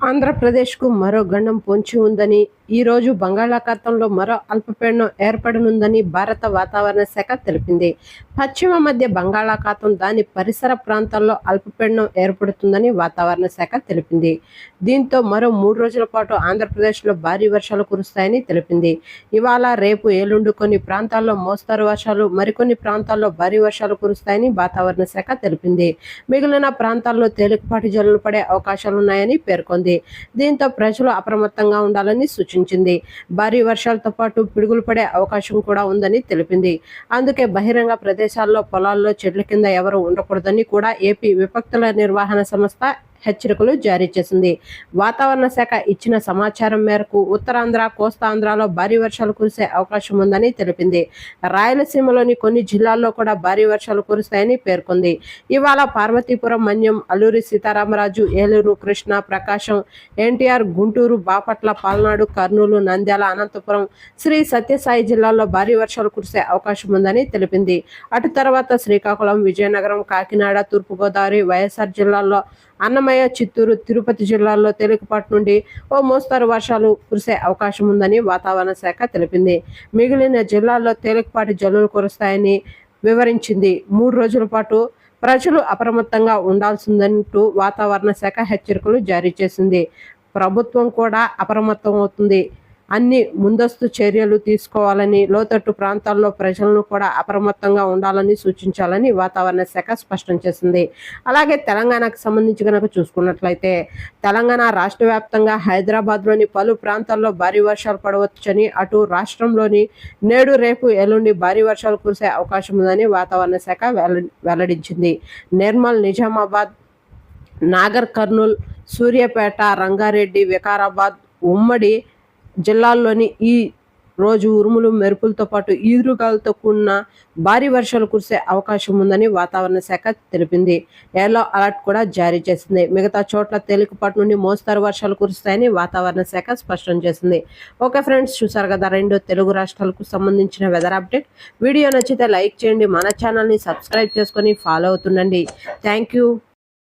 ఆంధ్రప్రదేశ్కు మరో గండం పొంచి ఉందని, ఈరోజు బంగాళాఖాతంలో మరో అల్పపీడనం ఏర్పడనుందని భారత వాతావరణ శాఖ తెలిపింది. పశ్చిమ మధ్య బంగాళాఖాతం, దాని పరిసర ప్రాంతాల్లో అల్పపీడనం ఏర్పడుతుందని వాతావరణ శాఖ తెలిపింది. దీంతో మరో 3 రోజుల పాటు ఆంధ్రప్రదేశ్లో భారీ వర్షాలు కురుస్తాయని తెలిపింది. ఇవాళ, రేపు, ఎల్లుండి కొన్ని ప్రాంతాల్లో మోస్తరు వర్షాలు, మరికొన్ని ప్రాంతాల్లో భారీ వర్షాలు కురుస్తాయని వాతావరణ శాఖ తెలిపింది. మిగిలిన ప్రాంతాల్లో తేలికపాటి జల్లులు పడే అవకాశాలున్నాయని పేర్కొంది. దీంతో ప్రజలు అప్రమత్తంగా ఉండాలని సూచించింది. భారీ వర్షాలతో పాటు పిడుగులు పడే అవకాశం కూడా ఉందని తెలిపింది. అందుకే బహిరంగ ప్రదేశాల్లో, పొలాల్లో, చెట్ల కింద ఎవరూ ఉండకూడదని కూడా ఏపీ విపత్తుల నిర్వహణ సంస్థ హెచ్చరికలు జారీ చేసింది. వాతావరణ శాఖ ఇచ్చిన సమాచారం మేరకు ఉత్తరాంధ్ర, కోస్తాంధ్రలో భారీ వర్షాలు కురిసే అవకాశం ఉందని తెలిపింది. రాయలసీమలోని కొన్ని జిల్లాల్లో కూడా భారీ వర్షాలు కురుస్తాయని పేర్కొంది. ఇవాళ పార్వతీపురం, మన్యం, అల్లూరి సీతారామరాజు, ఏలూరు, కృష్ణా, ప్రకాశం, ఎన్టీఆర్, గుంటూరు, బాపట్ల, పల్నాడు, కర్నూలు, నంద్యాల, అనంతపురం, శ్రీ సత్యసాయి జిల్లాల్లో భారీ వర్షాలు కురిసే అవకాశం ఉందని తెలిపింది. అటు తర్వాత శ్రీకాకుళం, విజయనగరం, కాకినాడ, తూర్పుగోదావరి, వైఎస్ఆర్ జిల్లాల్లో, అన్నమయ్య, చిత్తూరు, తిరుపతి జిల్లాల్లో తేలికపాటి నుండి ఓ మోస్తరు వర్షాలు కురిసే అవకాశం ఉందని వాతావరణ శాఖ తెలిపింది. మిగిలిన జిల్లాల్లో తేలికపాటి జల్లులు కురుస్తాయని వివరించింది. 3 రోజుల పాటు ప్రజలు అప్రమత్తంగా ఉండాల్సిందంటూ వాతావరణ శాఖ హెచ్చరికలు జారీ చేసింది. ప్రభుత్వం కూడా అప్రమత్తమవుతుంది. అన్ని ముందస్తు చర్యలు తీసుకోవాలని, లోతట్టు ప్రాంతాల్లో ప్రజలను కూడా అప్రమత్తంగా ఉండాలని సూచించాలని వాతావరణ శాఖ స్పష్టం చేసింది. అలాగే తెలంగాణకు సంబంధించి కనుక చూసుకున్నట్లయితే, తెలంగాణ రాష్ట్ర వ్యాప్తంగా హైదరాబాద్లోని పలు ప్రాంతాల్లో భారీ వర్షాలు పడవచ్చని, అటు రాష్ట్రంలోని నేడు, రేపు, ఎల్లుండి భారీ వర్షాలు కురిసే అవకాశం ఉందని వాతావరణ శాఖ వెల్లడించింది. నిర్మల్, నిజామాబాద్, నాగర్ కర్నూల్, సూర్యాపేట, రంగారెడ్డి, వికారాబాద్ ఉమ్మడి జిల్లాల్లోని ఈ రోజు ఉరుములు, మెరుపులతో పాటు ఈదురుగాలతో కూడిన భారీ వర్షాలు కురిసే అవకాశం ఉందని వాతావరణ శాఖ తెలిపింది. ఎల్లో అలర్ట్ కూడా జారీ చేసింది. మిగతా చోట్ల తేలికపాటి నుండి మోస్తరు వర్షాలు కురుస్తాయని వాతావరణ శాఖ స్పష్టం చేసింది. ఓకే ఫ్రెండ్స్, చూసారు కదా 2 తెలుగు రాష్ట్రాలకు సంబంధించిన వెదర్ అప్డేట్. వీడియో నచ్చితే లైక్ చేయండి, మన ఛానల్ని సబ్స్క్రైబ్ చేసుకొని ఫాలో అవుతుండండి. Thank you.